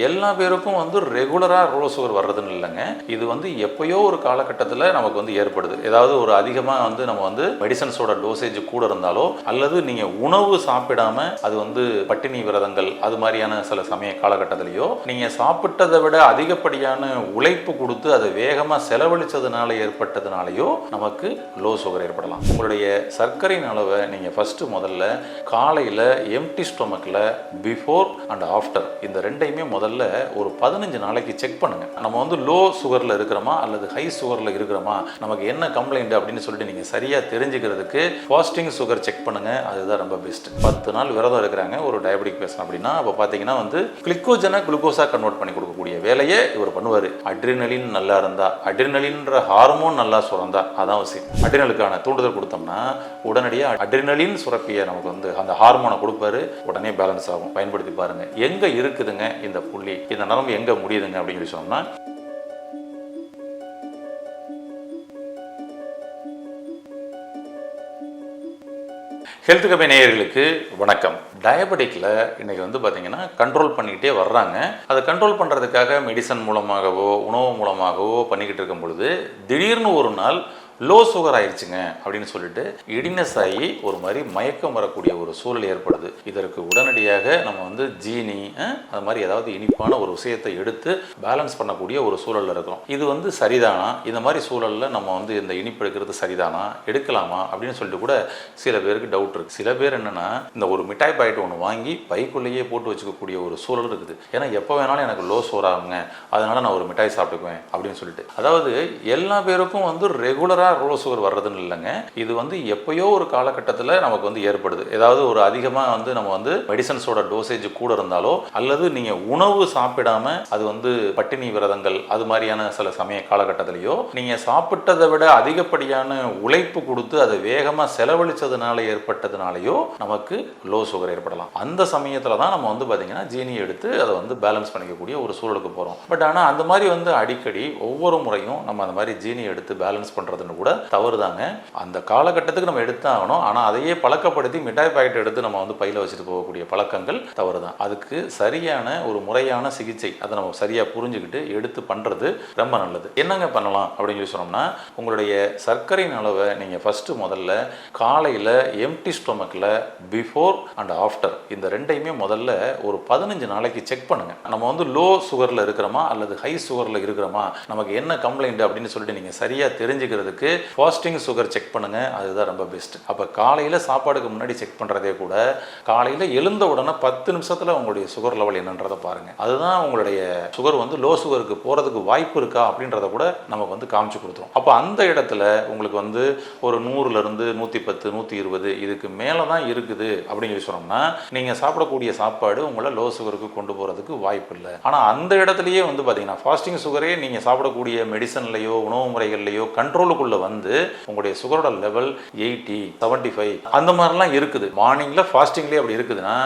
எல்லா பேருக்கும் ரெகுலராக லோ சுகர் வர்றதுன்னு இல்லைங்க. இது எப்பயோ ஒரு காலகட்டத்தில் நமக்கு ஏற்படுது. ஏதாவது ஒரு அதிகமாக நம்ம மெடிசன்ஸோட டோசேஜ் கூட இருந்தாலோ, அல்லது நீங்கள் உணவு சாப்பிடாம அது பட்டினி விரதங்கள் அது மாதிரியான சில சமய காலகட்டத்திலேயோ, நீங்கள் சாப்பிட்டதை விட அதிகப்படியான உழைப்பு கொடுத்து அதை வேகமாக செலவழிச்சதுனால ஏற்பட்டதுனாலையோ நமக்கு லோ சுகர் ஏற்படலாம். உங்களுடைய சர்க்கரையின் அளவை நீங்கள் ஃபஸ்ட்டு முதல்ல காலையில் எம்டி ஸ்டொமக்கில் பிஃபோர் அண்ட் ஆஃப்டர் இந்த ரெண்டையுமே முதல்ல ஒரு 15 நாளைக்கு செக் பண்ணுங்க. நம்ம லோ சுகர்ல இருக்கிறோமா அல்லது ஹை சுகர்ல இருக்கிறோமா, நமக்கு என்ன கம்ப்ளைண்ட் அப்படின்னு சொல்லிட்டு நீங்க சரியா தெரிஞ்சுக்கிறதுக்கு ஃபாஸ்டிங் சுகர் செக் பண்ணுங்க. அதுதான் ரொம்ப பெஸ்ட். 10 நாள் விரதம் இருக்கிறாங்க ஒரு டயபெட்டிக் பேஷண்ட் அப்படின்னா, அப்போ பார்த்தீங்கன்னா கிளிக்கோஜனை குளுக்கோஸா கன்வெர்ட் பண்ணி கொடுக்கக்கூடிய வேலையை இவர் பண்ணுவார். அட்ரினலின் நல்லா இருந்தா, அட்ரினலின்ற ஹார்மோன் நல்லா சுரந்தா, அதான் அவசியம். அட்ரினலுக்கான தூண்டுதல் கொடுத்தோம்னா உடனடியாக அட்ரினலின் சுரப்பியை நமக்கு அந்த ஹார்மோனை கொடுப்பாரு, உடனே பேலன்ஸ் ஆகும். பயன்படுத்தி பாருங்க. எங்க இருக்குதுங்க இந்த புள்ளி, இந்த நரம்பு எங்க முடியுதுங்க அப்படின்னு சொன்னோம்னா, ஹெல்த் கபே நேயர்களுக்கு வணக்கம். டயபெட்டிக்கில் இன்றைக்கி பார்த்தீங்கன்னா கண்ட்ரோல் பண்ணிக்கிட்டே வர்றாங்க. அதை கண்ட்ரோல் பண்ணுறதுக்காக மெடிசன் மூலமாகவோ உணவு மூலமாகவோ பண்ணிக்கிட்டு இருக்கும் பொழுது திடீர்னு ஒரு நாள் லோ சுகர் ஆயிடுச்சுங்க அப்படின்னு சொல்லிட்டு இடினஸ் ஆகி ஒரு மாதிரி மயக்கம் வரக்கூடிய ஒரு சூழல் ஏற்படுது. இதற்கு உடனடியாக நம்ம ஜீனி அது மாதிரி ஏதாவது இனிப்பான ஒரு விஷயத்தை எடுத்து பேலன்ஸ் பண்ணக்கூடிய ஒரு சூழலில் இருக்கும். இது சரிதானா, இந்த மாதிரி சூழலில் நம்ம இந்த இனிப்பு எடுக்கிறது சரிதானா, எடுக்கலாமா அப்படின்னு சொல்லிட்டு கூட சில பேருக்கு டவுட் இருக்குது. சில பேர் என்னென்னா, இந்த ஒரு மிட்டாய் பாக்கெட் ஒன்று வாங்கி பைக்குள்ளேயே போட்டு வச்சுக்கக்கூடிய ஒரு சூழல் இருக்குது. ஏன்னா எப்போ வேணாலும் எனக்கு லோ சுகர் ஆகுங்க, அதனால் நான் ஒரு மிட்டாய் சாப்பிட்டுக்குவேன் அப்படின்னு சொல்லிட்டு. அதாவது எல்லா பேருக்கும் ரெகுலராக லோ சுகர் வர்றதுன்னு இல்லைங்க. இது எப்பயோ ஒரு காலகட்டத்தில் நமக்கு ஏற்படுது. ஏதாவது ஒரு அதிகமாக நம்ம மெடிசன்ஸோட டோசேஜ் கூட இருந்தாலோ, அல்லது நீங்கள் உணவு சாப்பிடாம அது பட்டினி விரதங்கள் அது மாதிரியான சில சமய காலகட்டத்திலேயோ, நீங்கள் சாப்பிட்டதை விட அதிகப்படியான உழைப்பு கொடுத்து அதை வேகமாக செலவழிச்சதுனால ஏற்பட்டதுனாலையோ நமக்கு லோ சுகர் ஏற்படலாம். அந்த சமயத்தில் தான் நம்ம பார்த்தீங்கன்னா ஜீனி எடுத்து அதை பேலன்ஸ் பண்ணிக்கக்கூடிய ஒரு சூழலுக்கு போகிறோம். பட் ஆனால் அந்த மாதிரி அடிக்கடி ஒவ்வொரு முறையும் நம்ம அந்த மாதிரி ஜீனி எடுத்து பேலன்ஸ் பண்ணுறதுன்னு கூட தவறுதாங்க. அந்த காலகட்டத்துக்கு நம்ம எடுத்தாகணும். ஆனால் அதையே பழக்கப்படுத்தி மிட்டாய் பாக்கெட் எடுத்து நம்ம பையில வச்சுட்டு போகக்கூடிய பழக்கங்கள் தவறுதான். அதுக்கு சரியான ஒரு முறையான சிகிச்சை, அதை நம்ம சரியா புரிஞ்சுக்கிட்டு எடுத்து பண்றது ரொம்ப நல்லது. என்னங்க பண்ணலாம் அப்படின்னு சொன்னோம்னா, உங்களுடைய சர்க்கரையின் அளவை நீங்க ஃபர்ஸ்ட் முதல்ல காலையில எம்டி ஸ்டொமக்ல பிஃபோர் அண்ட் ஆஃப்டர் இந்த ரெண்டையுமே முதல்ல ஒரு 15 நாளைக்கு செக் பண்ணுங்க. நம்ம லோ சுகர்ல இருக்கிறோமா அல்லது ஹை சுகர்ல இருக்கிறோமா, நமக்கு என்ன கம்ப்ளைண்ட் அப்படின்னு சொல்லிட்டு நீங்க சரியா தெரிஞ்சுக்கிறதுக்கு ஃபாஸ்டிங் சுகர் செக் பண்ணுங்க. அதுதான் ரொம்ப பெஸ்ட். அப்போ காலையில் சாப்பாடுக்கு முன்னாடி செக் பண்ணுறதே கூட, காலையில் எழுந்த உடனே 10 நிமிஷத்தில் உங்களுடைய சுகர் லெவல் என்னன்றதை பாருங்கள். அதுதான் உங்களுடைய சுகர் லோ சுகருக்கு போகிறதுக்கு வாய்ப்பு இருக்கா அப்படின்றத கூட நமக்கு காமிச்சு கொடுத்துரும். அப்போ அந்த இடத்துல உங்களுக்கு ஒரு 100லேருந்து 110 120 இதுக்கு மேலே தான் இருக்குது அப்படின்னு சொல்லி சொன்னோம்னா, நீங்கள் சாப்பிடக்கூடிய சாப்பாடு உங்களை லோ சுகருக்கு கொண்டு போகிறதுக்கு வாய்ப்பு இல்லை. ஆனால் அந்த இடத்துலையே பார்த்தீங்கன்னா ஃபாஸ்டிங் சுகரே நீங்கள் சாப்பிடக்கூடிய மெடிசன்லையோ உணவு முறைகள்லையோ கண்ட்ரோலுக்குள்ள உங்களுடைய சுகரோட லெவல் 80 75 அந்த மாதிரிலாம் இருக்குது. மார்னிங்ல ஃபாஸ்டிங்லேயே அப்படி இருக்குதுன்னா,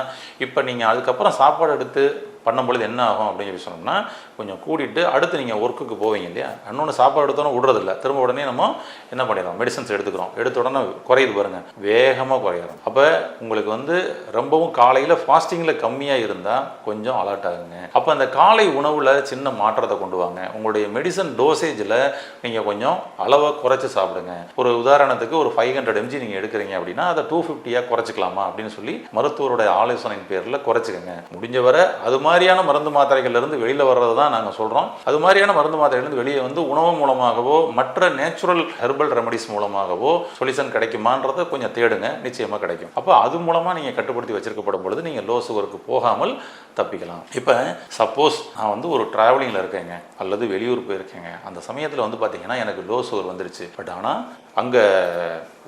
இப்போ நீங்கள் அதுக்கப்புறம் சாப்பாடு எடுத்து பண்ணும்பொழுது என்ன ஆகும் அப்படின்னு சொல்லி சொன்னோம்னா, கொஞ்சம் கூட்டிட்டு அடுத்து நீங்கள் ஒர்க்குக்கு போவீங்க இல்லையா, இன்னொன்று சாப்பாடு எடுத்தோன்னே விடுறதில்ல, திரும்ப உடனே நம்ம என்ன பண்ணிடுறோம், மெடிசன்ஸ் எடுத்துக்கிறோம். எடுத்த உடனே குறையுது பாருங்க, வேகமாக குறையிறோம். அப்போ உங்களுக்கு ரொம்பவும் காலையில் ஃபாஸ்டிங்கில் கம்மியாக இருந்தால் கொஞ்சம் அலர்ட் ஆகுங்க. அப்போ அந்த காலை உணவில் சின்ன மாற்றத்தை கொண்டு வாங்க. உங்களுடைய மெடிசன் டோசேஜில் நீங்கள் கொஞ்சம் அளவை குறைச்சி சாப்பிடுங்க. ஒரு உதாரணத்துக்கு ஒரு 500 mg நீங்கள் எடுக்கிறீங்க அப்படின்னா அதை 250 குறைச்சிக்கலாமா அப்படின்னு சொல்லி மருத்துவருடைய ஆலோசனையின் பேரில் குறைச்சிக்கங்க. முடிஞ்ச வரை அது மாதிரியான மருந்து மாத்திரைகள்ல இருந்து வெளியில வர்றது தான் நாங்க சொல்றோம். அது மாதிரியான மருந்து மாத்திரைகள் இருந்து வெளியே உணவு மூலமாகவோ மற்ற நேச்சுரல் ஹெர்பல் ரெமடிஸ் மூலமாகவோ சொல்யூஷன் கிடைக்குமான்றதை கொஞ்சம் தேடுங்க, நிச்சயமா கிடைக்கும். அப்போ அது மூலமா நீங்க கட்டுப்படுத்தி வச்சிருக்கப்படும் பொழுது நீங்க லோ சுகருக்கு போகாமல் தப்பிக்கலாம். இப்போ சப்போஸ் நான் ஒரு டிராவலிங்ல இருக்கேங்க அல்லது வெளியூர் போயிருக்கேங்க, அந்த சமயத்தில் பார்த்தீங்கன்னா எனக்கு லோ சுகர் வந்துருச்சு. பட் ஆனால் அங்கே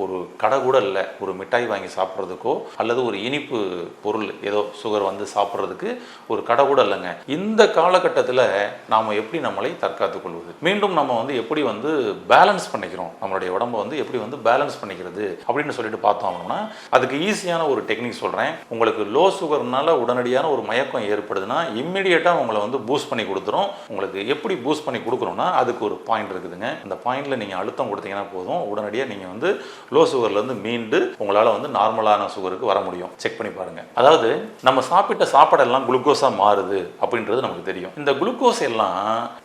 ஒரு கடை கூட இல்லை, ஒரு மிட்டாய் வாங்கி சாப்பிட்றதுக்கோ அல்லது ஒரு இனிப்பு பொருள் ஏதோ சுகர் சாப்பிட்றதுக்கு ஒரு கடை கூட இல்லைங்க. இந்த காலகட்டத்தில் நாம் எப்படி நம்மளை தற்காத்துக் கொள்வது, மீண்டும் நம்ம எப்படி பேலன்ஸ் பண்ணிக்கிறோம், நம்மளுடைய உடம்பை எப்படி பேலன்ஸ் பண்ணிக்கிறது அப்படின்னு சொல்லிட்டு பார்த்தோம் அப்படின்னா, அதுக்கு ஈஸியான ஒரு டெக்னிக் சொல்கிறேன். உங்களுக்கு லோ சுகர்னால உடனடியான ஒரு மயக்கம் ஏற்படுதுன்னா இம்மிடியேட்டாக உங்களை பூஸ்ட் பண்ணி கொடுத்துரும். உங்களுக்கு எப்படி பூஸ்ட் பண்ணி கொடுக்குறோம்னா அதுக்கு ஒரு பாயிண்ட் இருக்குதுங்க. அந்த பாயிண்ட்ல நீங்கள் அழுத்தம் கொடுத்தீங்கன்னா போதும், உடனடியாக நீங்கள் வந்து லோ சுகர்லேருந்து மீண்டு உங்களால் வந்து நார்மலான சுகருக்கு வர முடியும். செக் பண்ணி பாருங்கள். அதாவது நம்ம சாப்பிட்ட சாப்பாடெல்லாம் குளுக்கோஸாக மாறுது அப்படின்றது நமக்கு தெரியும். இந்த குளுக்கோஸ் எல்லாம்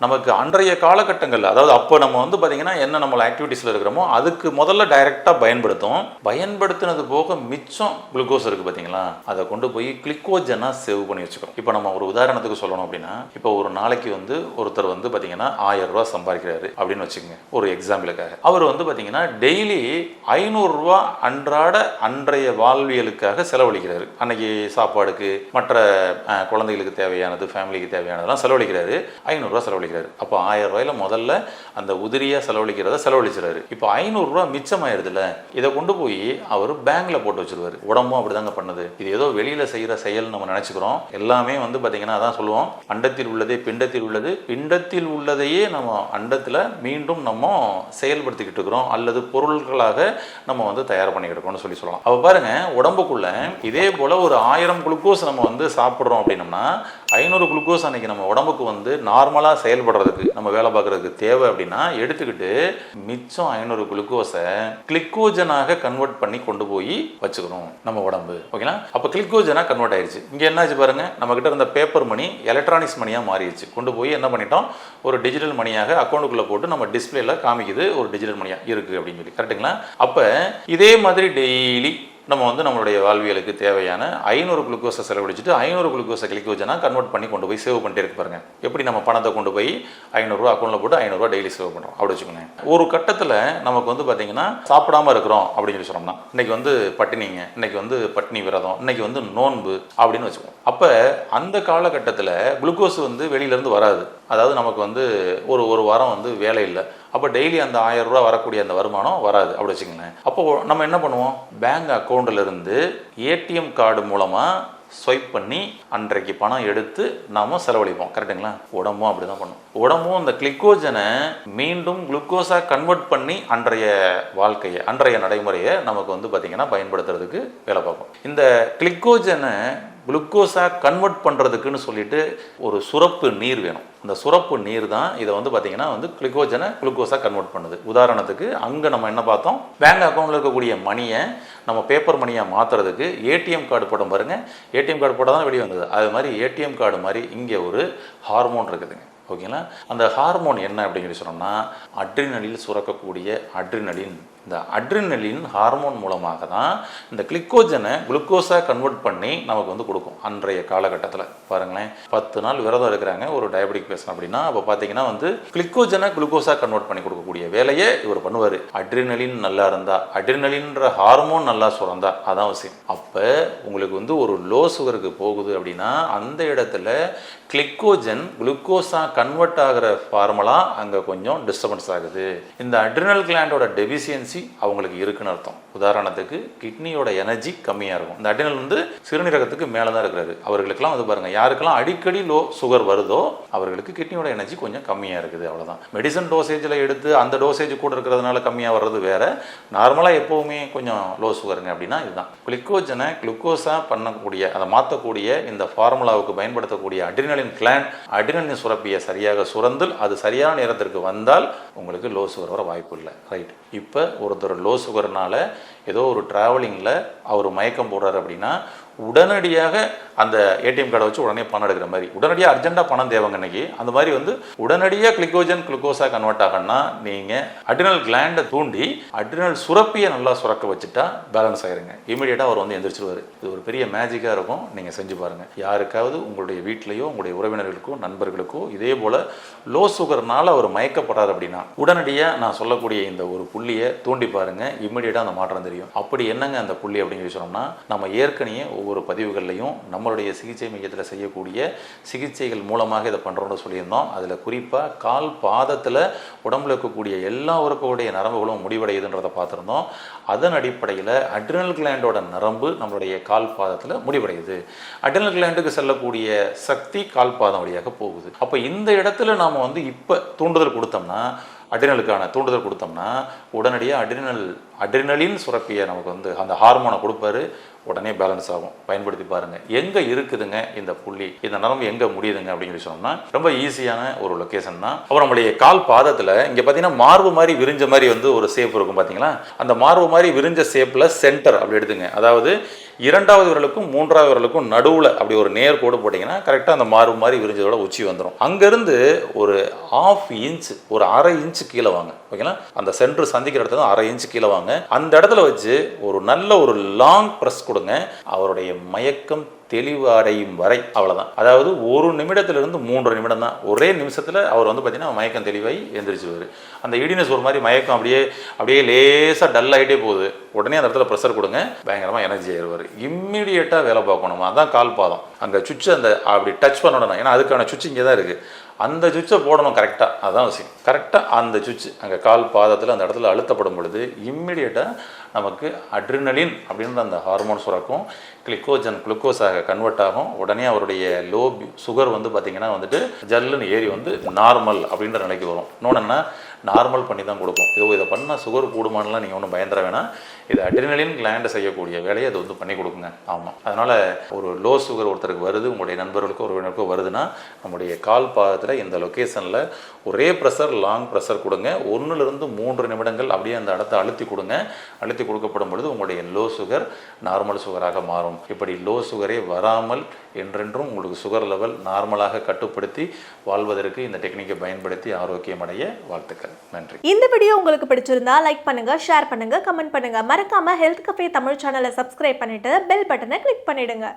நமக்கு அன்றைய காலகட்டங்களில், அதாவது அப்போ நம்ம வந்து பார்த்தீங்கன்னா என்ன நம்மள ஆக்டிவிட்டீஸில் இருக்கிறோமோ அதுக்கு முதல்ல டைரெக்டாக பயன்படுத்தினது போக மிச்சம் குளுக்கோஸ் இருக்குது பார்த்தீங்களா, அதை கொண்டு போய் கிளிக்கோஜனாக சேவ் பண்ணி வச்சுக்கிறோம். இப்போ நம்ம ஒரு உதாரணத்துக்கு சொல்லணும் அப்படின்னா, இப்போ ஒரு நாளைக்கு வந்து ஒருத்தர் வந்து பார்த்தீங்கன்னா 1000 ரூபா சம்பாதிக்கிறாரு அப்படின்னு வச்சுக்கோங்க, ஒரு எக்ஸாம்பிளுக்காக. அவர் வந்து பார்த்தீங்கன்னா டெய்லி 500 ரூபா அன்றைய வாழ்வியலுக்காக செலவழிக்கிறாரு. அன்னைக்கு சாப்பாடுக்கு, மற்ற குழந்தைகளுக்கு தேவையானது, ஃபேமிலிக்கு தேவையானதெல்லாம் செலவழிக்கிறாரு. 500 ரூபா செலவழிக்கிறாரு. அப்போ 1000 ரூபாயில முதல்ல அந்த உதிரியா செலவழிச்சிறாரு. இப்போ 500 ரூபா மிச்சமாயிருதுல, இதை கொண்டு போய் அவர் பேங்க்ல போட்டு வச்சிருவாரு. உடம்பும் அப்படிதாங்க பண்ணுது. இது ஏதோ வெளியில செய்யற செயல் நம்ம நினைச்சுக்கிறோம். எல்லாமே வந்து பாத்தீங்கன்னா அதான் சொல்லுவோம், அண்டத்தில் உள்ளதே பிண்டத்தில் உள்ளது, பிண்டத்தில் உள்ளதையே நம்ம அண்டத்துல மீண்டும் நம்ம செயல்படுத்திக்கிட்டு இருக்கிறோம், அல்லது பொருட்களாக நம்ம வந்து தயார் பண்ணிக்கிட்டு இருக்கோம்னு சொல்லலாம். அப்ப பாருங்க, உடம்புக்குள்ள இதே போல ஒரு 1000 குளுக்கோஸ் நம்ம வந்து சாப்பிடுறோம் அப்படின்னம்னா 500 குளுக்கோஸ் அன்னைக்கு நம்ம உடம்புக்கு வந்து நார்மலா செயல்படுறதுக்கு, நம்ம வேலை பார்க்கறதுக்கு தேவை அப்படின்னா எடுத்துக்கிட்டு மிச்சம் 500 குளுக்கோஸை கிளிக்கோஜனாக கன்வெர்ட் பண்ணி கொண்டு போய் வச்சுக்கணும் நம்ம உடம்பு. ஓகேங்களா? அப்போ கிளிக்கோஜனாக கன்வெர்ட் ஆயிடுச்சு. இங்கே என்னாச்சு பாருங்க, நம்ம கிட்ட இருந்த பேப்பர் மணி எலக்ட்ரானிக்ஸ் மணியாக மாறிடுச்சு. கொண்டு போய் என்ன பண்ணிட்டோம், ஒரு டிஜிட்டல் மணியாக அக்கௌண்ட்டுக்குள்ளே போட்டு நம்ம டிஸ்பிளேல காமிக்குது, ஒரு டிஜிட்டல் மணியாக இருக்குது அப்படின்னு சொல்லி. கரெக்டுங்களா? அப்போ இதே மாதிரி டெய்லி நம்ம வந்து நம்மளுடைய வாழ்வியலுக்கு தேவையான 500 குளுக்கோஸை செலவழிச்சுட்டு 500 குளுக்கோஸை கிளிக்கோஜனாக கன்வெர்ட் பண்ணி கொண்டு போய் சேவ் பண்ணிட்டே இருக்கு பாருங்க. எப்படி நம்ம பணத்தை கொண்டு போய் 500 ரூபா அக்கௌண்ட்டில் போட்டு 500 ரூபா டெய்லி சேவ் பண்ணுறோம் அப்படி வச்சுக்கோங்க. ஒரு கட்டத்தில் நமக்கு வந்து பார்த்தீங்கன்னா சாப்பிடாம இருக்கிறோம் அப்படின்னு சொல்லி சொன்னோம்னா, இன்னைக்கு வந்து பட்டினிங்க, இன்னைக்கு வந்து பட்டினி விரதம், இன்னைக்கு வந்து நோன்பு அப்படின்னு வச்சுக்கோம். அப்போ அந்த காலகட்டத்தில் குளுக்கோஸ் வந்து வெளியிலேருந்து வராது. அதாவது நமக்கு வந்து ஒரு வாரம் வந்து வேலை இல்லை. அப்போ டெய்லி அந்த 1000 ரூபா வரக்கூடிய அந்த வருமானம் வராது அப்படி வச்சுக்கோங்களேன். அப்போ நம்ம என்ன பண்ணுவோம், பேங்க் அக்கௌண்ட்டில் இருந்து ஏடிஎம் கார்டு மூலமாக ஸ்வைப் பண்ணி அன்றைக்கு பணம் எடுத்து நாம செலவழிப்போம். கரெக்டுங்களா? உடம்பும் அப்படி தான் பண்ணும். உடம்பும் இந்த கிளிக்கோஜனை மீண்டும் குளுக்கோஸாக கன்வெர்ட் பண்ணி அன்றைய வாழ்க்கையை, அன்றைய நடைமுறையை நமக்கு வந்து பார்த்திங்கன்னா பயன்படுத்துறதுக்கு வேலை பார்ப்போம். இந்த கிளிக்கோஜனை குளுக்கோஸாக கன்வெர்ட் பண்ணுறதுக்குன்னு சொல்லிட்டு ஒரு சுரப்பு நீர் வேணும். இந்த சுரப்பு நீர் தான் இதை வந்து பார்த்தீங்கன்னா வந்து கிளிக்கோஜனை குளுக்கோஸாக கன்வெர்ட் பண்ணுது. உதாரணத்துக்கு அங்கே நம்ம என்ன பார்த்தோம், பேங்க் அக்கௌண்ட்டில் இருக்கக்கூடிய மணியை நம்ம பேப்பர் மணியாக மாற்றுறதுக்கு ஏடிஎம் கார்டு போட்டோம் பாருங்க. ஏடிஎம் கார்டு போட்டால் தான் வெளியே வந்தது. அது மாதிரி ஏடிஎம் கார்டு மாதிரி இங்கே ஒரு ஹார்மோன் இருக்குதுங்க. ஓகேங்களா? அந்த ஹார்மோன் என்ன அப்படின்னு சொன்னோம்னா, அட்ரினலில் சுரக்கக்கூடிய அட்ரினலின். இந்த அட்ரினலின் ஹார்மோன் மூலமாக தான் இந்த கிளிக்கோஜனை குளுக்கோஸாக கன்வெர்ட் பண்ணி நமக்கு வந்து கொடுக்கும். அன்றைய காலகட்டத்தில் பாருங்களேன், 10 நாள் விரதம் இருக்கிறாங்க ஒரு டயபெட்டிக் பேஷண்ட் அப்படின்னா, அப்போ பார்த்தீங்கன்னா வந்து கிளிக்கோஜனை குளுக்கோஸாக கன்வெர்ட் பண்ணி கொடுக்கக்கூடிய வேலையை இவர் பண்ணுவார். அட்ரினலின் நல்லா இருந்தா, அட்ரினலின்ற ஹார்மோன் நல்லா சுரந்தா, அதான் விஷயம். அப்போ உங்களுக்கு வந்து ஒரு லோ சுகருக்கு போகுது அப்படின்னா அந்த இடத்துல கிளிக்கோஜன் குளுக்கோஸாக கன்வெர்ட் ஆகிற ஃபார்முலா அங்கே கொஞ்சம் டிஸ்டர்பன்ஸ் ஆகுது. இந்த அட்ரினல் கிளாண்டோட டெபிசியன்சி அவங்களுக்கு இருக்குன்னு அர்த்தம். உதாரணத்துக்கு கிட்னியோட எனர்ஜி கம்மியாக இருக்கும். இந்த அட்ரினல் வந்து சிறுநீரகத்துக்கு மேலே தான் இருக்கிறாரு. அவர்களுக்கெல்லாம் வந்து பாருங்க, யாருக்கெல்லாம் அடிக்கடி லோ சுகர் வருதோ அவர்களுக்கு கிட்னியோட எனர்ஜி கொஞ்சம் கம்மியாக இருக்குது, அவ்வளோதான். மெடிசன் டோசேஜில் எடுத்து அந்த டோசேஜ் கூட இருக்கிறதுனால கம்மியாக வர்றது வேற. நார்மலாக எப்போவுமே கொஞ்சம் லோ சுகருங்க அப்படின்னா இதுதான். கிளிக்கோஜனை குளுக்கோஸாக பண்ணக்கூடிய, அதை மாற்றக்கூடிய இந்த ஃபார்முலாவுக்கு பயன்படுத்தக்கூடிய அட்ரினலின் கிளாண்ட், அட்ரினலின் சுரப்பியை சரியாக சுரந்து அது சரியான நேரத்திற்கு வந்தால் உங்களுக்கு லோ சுகர் வர வாய்ப்பு இல்லை. ரைட். இப்போ ஒருத்தர் லோ சுகர்னால ஏதோ ஒரு டிராவலிங்கில் அவர் மயக்கம் போடுறாரு அப்படின்னா உடனடியாக அந்த ஏடிஎம் கார்டை வச்சு உடனே பணம் எடுக்கிற மாதிரி, உடனடியாக அர்ஜென்ட்டாக பணம் தேவைங்க இன்னைக்கு, அந்த மாதிரி வந்து உடனடியாக கிளிக்கோஜன் குளுக்கோஸாக கன்வெர்ட் ஆகணும்னா நீங்கள் அட்ரினல் கிளாண்டை தூண்டி அட்ரினல் சுரப்பியை நல்லா சுரக்க வச்சுட்டா பேலன்ஸ் ஆகிருங்க. இமீடியட்டாக அவர் வந்து எந்திரிச்சிருவார். இது ஒரு பெரிய மேஜிக்காக இருக்கும். நீங்கள் செஞ்சு பாருங்கள். யாருக்காவது உங்களுடைய வீட்லேயோ உங்களுடைய உறவினர்களுக்கோ நண்பர்களுக்கோ இதே போல் லோ சுகர்னால அவர் மயக்கப்படுறாரு அப்படின்னா உடனடியாக நான் சொல்லக்கூடிய இந்த ஒரு புள்ளியை தூண்டி பாருங்கள். இமீடியட்டாக அந்த மாற்றம் தெரியும். அப்படி என்னங்க அந்த புள்ளி அப்படின்னு சொன்னோம்னா, நம்ம ஏற்கனவே ஒவ்வொரு பதிவுகள்லையும் நம்மளுடைய சிகிச்சை மையத்தில் செய்யக்கூடிய சிகிச்சைகள் மூலமாக இதை பண்ணுறோம்னு சொல்லியிருந்தோம். அதில் குறிப்பாக கால் பாதத்தில் உடம்புல இருக்கக்கூடிய எல்லா உறுப்புகளுடைய நரம்புகளும் முடிவடையுதுன்றதை பார்த்துருந்தோம். அதன் அடிப்படையில் அட்ரினல் கிளாண்டோட நரம்பு நம்மளுடைய கால் பாதத்தில் முடிவடையுது. அட்ரினல் கிளாண்டுக்கு செல்லக்கூடிய சக்தி கால் பாதம் வழியாக போகுது. அப்போ இந்த இடத்துல நாம் வந்து இப்போ தூண்டுதல் கொடுத்தோம்னா அட்ரினலுக்கான தூண்டுதல் கொடுத்தோம்னா உடனடியாக அட்ரினலின் சுரப்பியை நமக்கு வந்து அந்த ஹார்மோனை கொடுப்பாரு, உடனே பேலன்ஸ் ஆகும். பயன்படுத்தி பாருங்க. எங்க இருக்குதுங்க இந்த புள்ளி, இந்த நரம்பு எங்க முடியுதுங்க அப்படின்னு சொல்லி சொன்னோம்னா ரொம்ப ஈஸியான ஒரு லொகேஷன் தான். அப்புறம் நம்மளுடைய கால் பாதத்துல இங்க பாத்தீங்கன்னா மார்பு மாதிரி விரிஞ்ச மாதிரி வந்து ஒரு ஷேப் இருக்கும் பாத்தீங்களா, அந்த மார்பு மாதிரி விரிஞ்ச ஷேப்ல சென்டர் அப்படி எடுத்துங்க. அதாவது 2வது விரலுக்கும் 3வது விரலுக்கும் நடுவில் அப்படி ஒரு நேர் கோடு போட்டிங்கன்னா கரெக்டாக அந்த மார்பு மாதிரி விரிஞ்சதோட உச்சி வந்துடும். அங்கேருந்து ஒரு 1/2 இன்ச், ஒரு 1/2 இன்ச் கீழே வாங்க. ஓகேங்களா, அந்த சென்டர் சந்திக்கிற இடத்துல 1/2 இன்ச் கீழே வாங்க. அந்த இடத்துல வச்சு ஒரு நல்ல ஒரு லாங் ப்ரெஸ் கொடுங்க. அவருடைய மயக்கம் தெளிவு அடையும் வரை, அவ்வளோதான். அதாவது 1 நிமிடத்திலிருந்து 3 நிமிடம் தான். ஒரே நிமிஷத்தில் அவர் வந்து பார்த்தீங்கன்னா மயக்கம் தெளிவாகி எந்திரிச்சுவார். அந்த இடினஸ் ஒரு மாதிரி மயக்கம் அப்படியே லேசாக டல் ஆகிட்டே போகுது. உடனே அந்த இடத்துல ப்ரெஷர் கொடுங்க, பயங்கரமாக எனர்ஜி ஆயிடுவார். இம்மிடியேட்டாக வேலை பார்க்கணுமா, அதான் கால் பாதம். அங்கே சுவிட்சை அந்த அப்படி டச் பண்ணணும். ஏன்னா அதுக்கான சுவிட்ச் இங்கே தான் இருக்குது. அந்த சுவிட்சை போடணும் கரெக்டாக, அதுதான் விஷயம். கரெக்டாக அந்த சுவிட்ச் அங்கே கால் பாதத்தில் அந்த இடத்துல அழுத்தப்படும் பொழுது இம்மிடியேட்டாக நமக்கு அட்ரினலின் அப்படின்ற அந்த ஹார்மோன் சுரக்கும், குளுக்கோஸாக கன்வெர்ட் ஆகும். உடனே அவருடைய லோ சுகர் வந்து பார்த்திங்கன்னா வந்துட்டு ஜல்லுன்னு ஏறி வந்து நார்மல் அப்படின்ற நிலைக்கு வரும். இன்னொன்னா நார்மல் பண்ணி தான் கொடுக்கும். இதை பண்ணால் சுகர் கூடுமானலாம் நீங்கள் ஒன்றும் பயந்துட வேணாம். இது அட்ரினலின் கிளாண்ட் செய்யக்கூடிய வேலையை அது வந்து பண்ணி கொடுக்குங்க. ஆமாம், அதனால் ஒரு லோ சுகர் ஒருத்தருக்கு வருது, உங்களுடைய நண்பர்களுக்கோ உறவினருக்கோ வருதுன்னா நம்முடைய கால் பாதத்தில் இந்த லொக்கேஷனில் ஒரே ப்ரெஷர், லாங் ப்ரெஷர் கொடுங்க. 1லிருந்து 3 நிமிடங்கள் அப்படியே அந்த இடத்த அழுத்தி கொடுங்க. அழுத்தி கொடுக்கப்படும் பொழுது உங்களுடைய லோ சுகர் நார்மல் சுகராக மாறும். இப்படி லோ சுகரே வராமல் என்றென்றும் உங்களுக்கு சுகர் லெவல் நார்மலாக கட்டுப்படுத்தி வாழ்வதற்கு இந்த டெக்னிக்கை பயன்படுத்தி ஆரோக்கியம் அடைய வாழ்த்துக்கள். நன்றி. இந்த வீடியோ உங்களுக்கு பிடிச்சிருந்தா லைக் பண்ணுங்க, ஷேர் பண்ணுங்க, கமெண்ட் பண்ணுங்க. மறக்காம ஹெல்த் கஃபே தமிழ் சேனலை சப்ஸ்கிரைப் பண்ணிட்டு பெல் பட்டனை கிளிக் பண்ணிடுங்க.